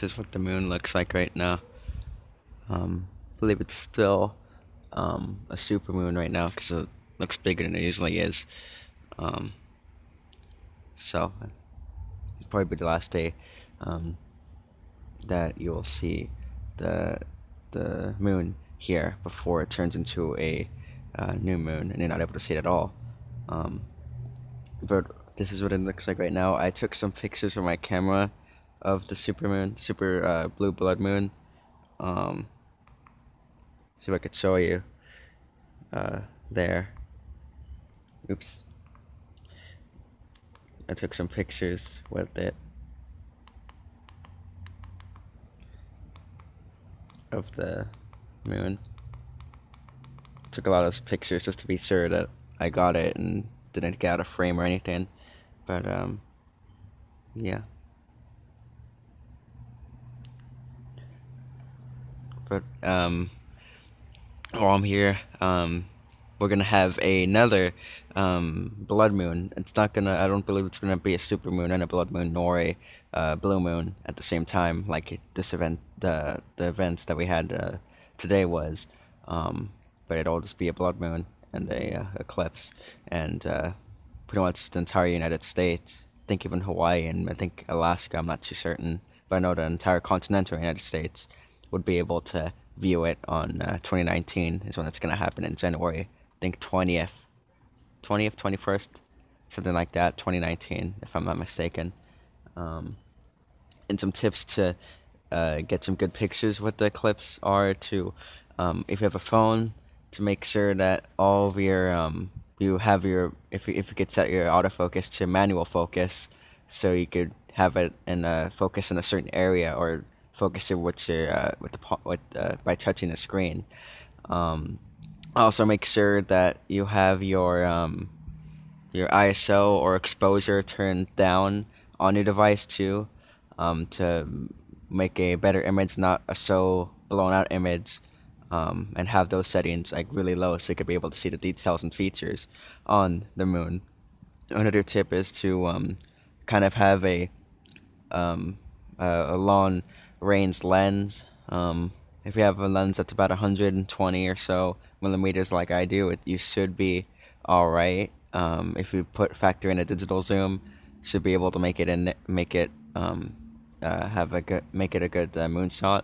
is what the moon looks like right now. I believe it's still a supermoon right now because it looks bigger than it usually is. Um, so it'll probably be the last day um, that you'll see the the moon here before it turns into a new moon, and you're not able to see it at all. Um, but this is what it looks like right now. I took some pictures from my camera of the supermoon, super blue blood moon. Um, See if I could show you there. Oops. I took some pictures with it of the moon. Took a lot of pictures just to be sure that I got it and didn't get out of frame or anything. But yeah. But while I'm here, we're gonna have another blood moon. It's not gonna. I don't believe it's gonna be a super moon and a blood moon, nor a blue moon at the same time, like this event, the events that we had today was. But it'll just be a blood moon and a eclipse, and pretty much the entire United States. I think even Hawaii and I think Alaska. I'm not too certain, but I know the entire continental United States would be able to view it on 2019 is when it's going to happen in January. I think 20th, 21st, something like that, 2019, if I'm not mistaken. And some tips to get some good pictures with the eclipse are to, if you have a phone, to make sure that all of your, you have your, if you could set your autofocus to manual focus, so you could have it in focus in a certain area or focus it with your by touching the screen. Also make sure that you have your ISO or exposure turned down on your device too, to make a better image, not a so blown out image, and have those settings like really low so you could be able to see the details and features on the moon. Another tip is to kind of have a long range lens. If you have a lens that's about 120 or so millimeters like I do, you should be alright. If you factor in a digital zoom, should be able to make it a good moonshot.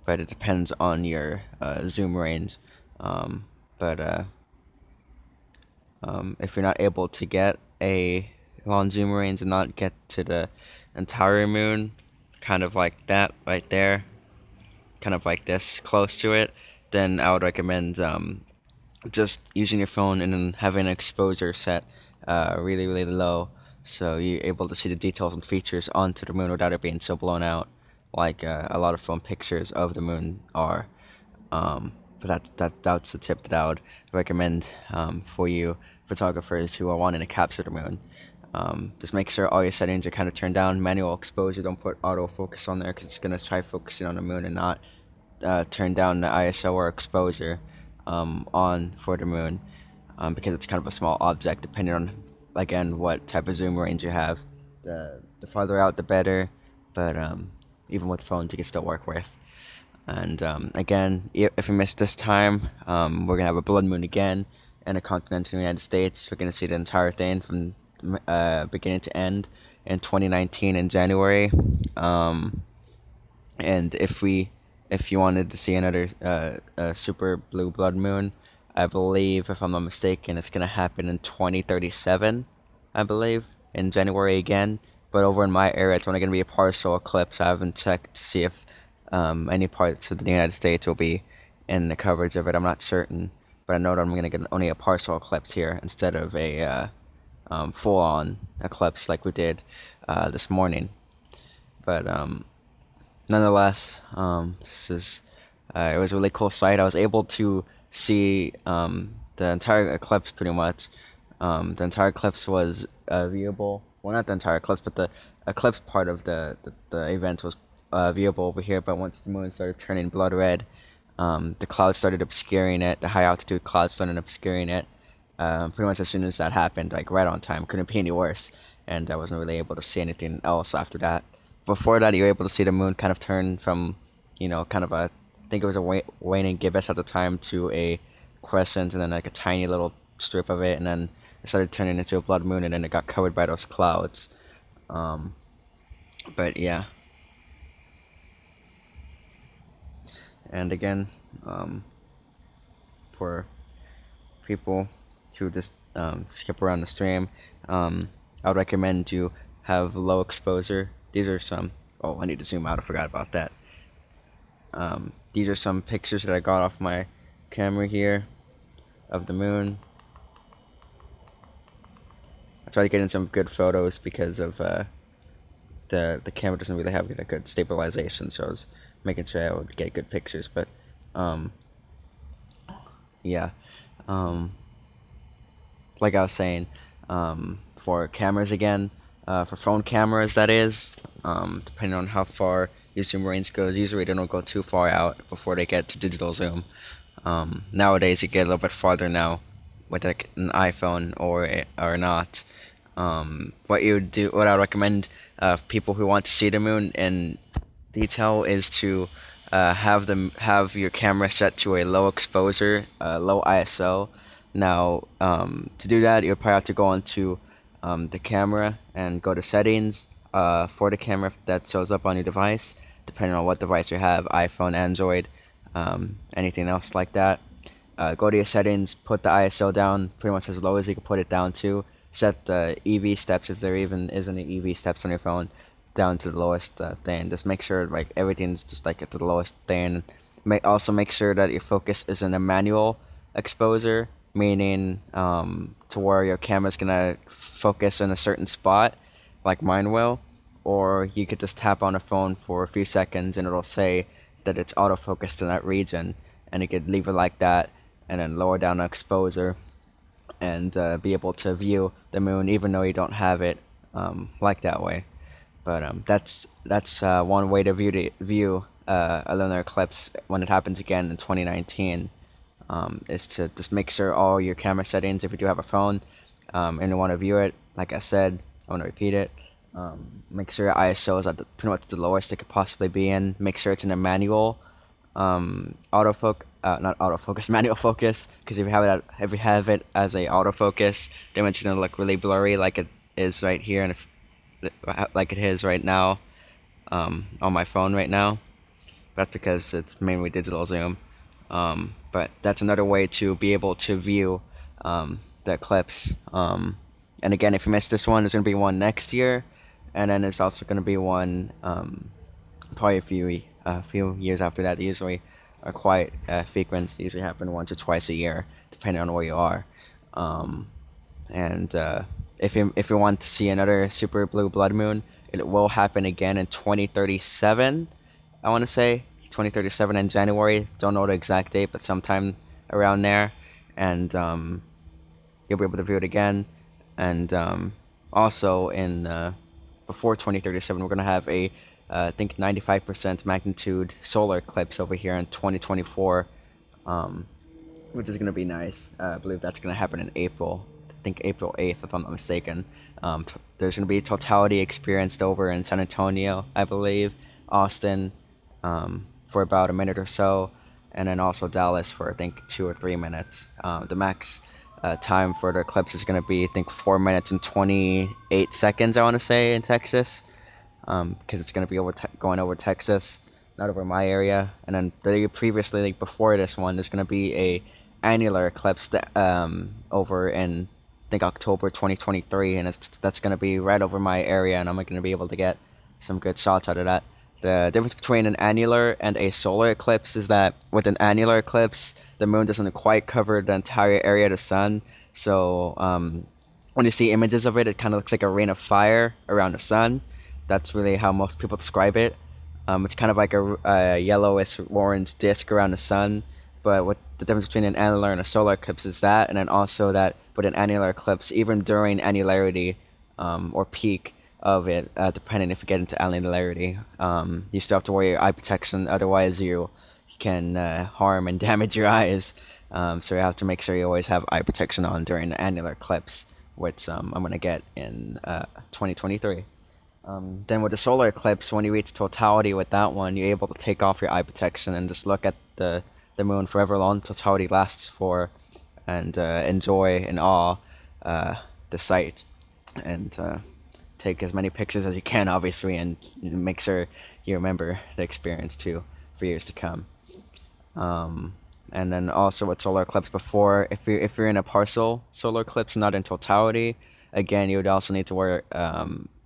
But it depends on your zoom range. But if you're not able to get a long zoom range and not get to the entire moon, kind of like that right there, kind of like this, close to it, then I would recommend just using your phone and then having an exposure set really, really low, so you're able to see the details and features onto the moon without it being so blown out, like a lot of phone pictures of the moon are. But that's a tip that I would recommend for you photographers who are wanting to capture the moon. Just make sure all your settings are kind of turned down. Manual exposure, don't put autofocus on there because it's going to try focusing on the moon and not turn down the ISO or exposure on for the moon, because it's kind of a small object depending on, again, what type of zoom range you have. The farther out the better, but even with phones you can still work with. And again, if you missed this time, we're going to have a blood moon again in the continental United States. We're going to see the entire thing from beginning to end in 2019 in January. And if you wanted to see another super blue blood moon, I believe, if I'm not mistaken, it's gonna happen in 2037. I believe in January again. But over in my area, it's only gonna be a partial eclipse. I haven't checked to see if any parts of the United States will be in the coverage of it. I'm not certain, but I know that I'm gonna get only a partial eclipse here instead of a full-on eclipse like we did this morning. But nonetheless, it was a really cool sight. I was able to see the entire eclipse pretty much. The entire eclipse was viewable. Well, not the entire eclipse, but the eclipse part of the event was viewable over here. But once the moon started turning blood red, the clouds started obscuring it. The high altitude clouds started obscuring it. Pretty much as soon as that happened, like right on time, couldn't be any worse. And I wasn't really able to see anything else after that. before that, you were able to see the moon kind of turn from, kind of a, I think it was a waning gibbous at the time, to a crescent, and then like a tiny little strip of it, and then it started turning into a blood moon, and then it got covered by those clouds. Um, but yeah, and again, for people who just skip around the stream, I would recommend to have low exposure. These are some. Oh, I need to zoom out. I forgot about that. These are some pictures that I got off my camera here of the moon. I tried getting some good photos because of the camera doesn't really have a good stabilization, so I was making sure I would get good pictures. But yeah, like I was saying, for cameras again, for phone cameras that is, depending on how far your zoom range goes, usually they don't go too far out before they get to digital zoom. Nowadays you get a little bit farther now with like an iPhone or not. What you would do, what I would recommend people who want to see the moon in detail is to have your camera set to a low exposure, low ISO. Now, to do that, you'll probably have to go onto the camera and go to settings for the camera that shows up on your device, depending on what device you have, iPhone, Android, anything else like that. Go to your settings, put the ISO down pretty much as low as you can put it down to. Set the EV steps, if there even is any EV steps on your phone, down to the lowest thing. Just make sure like everything's just like at the lowest thing. Also make sure that your focus is in a manual exposure, meaning to where your camera's gonna focus in a certain spot, like mine will, or you could just tap on a phone for a few seconds and it'll say that it's autofocused in that region, and you could leave it like that and then lower down the exposure and be able to view the moon even though you don't have it like that way. But that's one way to view a lunar eclipse when it happens again in 2019. Is to just make sure all your camera settings, if you do have a phone, and you want to view it, like I said, I want to repeat it. Make sure your ISO is at pretty much the lowest it could possibly be in. Make sure it's in a manual not autofocus, manual focus. Because if you have it as a autofocus, the image is gonna look really blurry, like it is right here, and like it is right now on my phone right now. That's because it's mainly digital zoom. But that's another way to be able to view the eclipse. And again, if you missed this one, there's going to be one next year, and then there's also going to be one probably a few years after that. They usually are quite frequent. They usually happen once or twice a year, depending on where you are. And if you want to see another super blue blood moon, it will happen again in 2037. I want to say 2037 in January. Don't know the exact date, but sometime around there. And you'll be able to view it again. And also in before 2037, we're gonna have a I think 95% magnitude solar eclipse over here in 2024, which is gonna be nice. I believe that's gonna happen in April. I think April 8th, if I'm not mistaken. There's gonna be totality experienced over in San Antonio, I believe, Austin, for about a minute or so, and then also Dallas for I think 2 or 3 minutes. The max time for the eclipse is going to be I think 4 minutes and 28 seconds, I want to say, in Texas, because it's going to be going over Texas, not over my area. And then previously, like before this one, there's going to be a annular eclipse over in I think October 2023, and that's going to be right over my area, and I'm going to be able to get some good shots out of that. The difference between an annular and a solar eclipse is that with an annular eclipse, the moon doesn't quite cover the entire area of the sun. So when you see images of it, it kind of looks like a rain of fire around the sun. That's really how most people describe it. It's kind of like a yellowish orange disk around the sun. But what the difference between an annular and a solar eclipse is that, and then also that with an annular eclipse, even during annularity or peak of it, depending if you get into annularity, you still have to wear your eye protection, otherwise you can harm and damage your eyes. So you have to make sure you always have eye protection on during the annular eclipse, which I'm going to get in 2023. Then with the solar eclipse, when you reach totality with that one, you're able to take off your eye protection and just look at the moon for however long totality lasts for, and enjoy in awe the sight, and take as many pictures as you can, obviously, and make sure you remember the experience too for years to come. And then also with solar eclipse before, if you're in a partial solar eclipse, not in totality, again you would also need to wear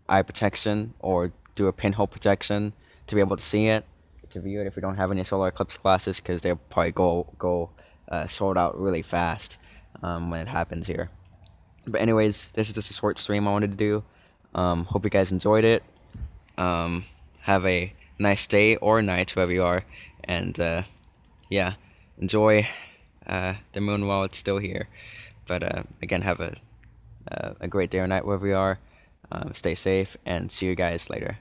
eye protection or do a pinhole protection to be able to see it, to view it if you don't have any solar eclipse glasses, because they'll probably go sold out really fast when it happens here. But anyways, this is just a short stream I wanted to do. Hope you guys enjoyed it. Have a nice day or night, whoever you are, and yeah, enjoy the moon while it's still here. But again, have a great day or night wherever you are. Stay safe, and see you guys later.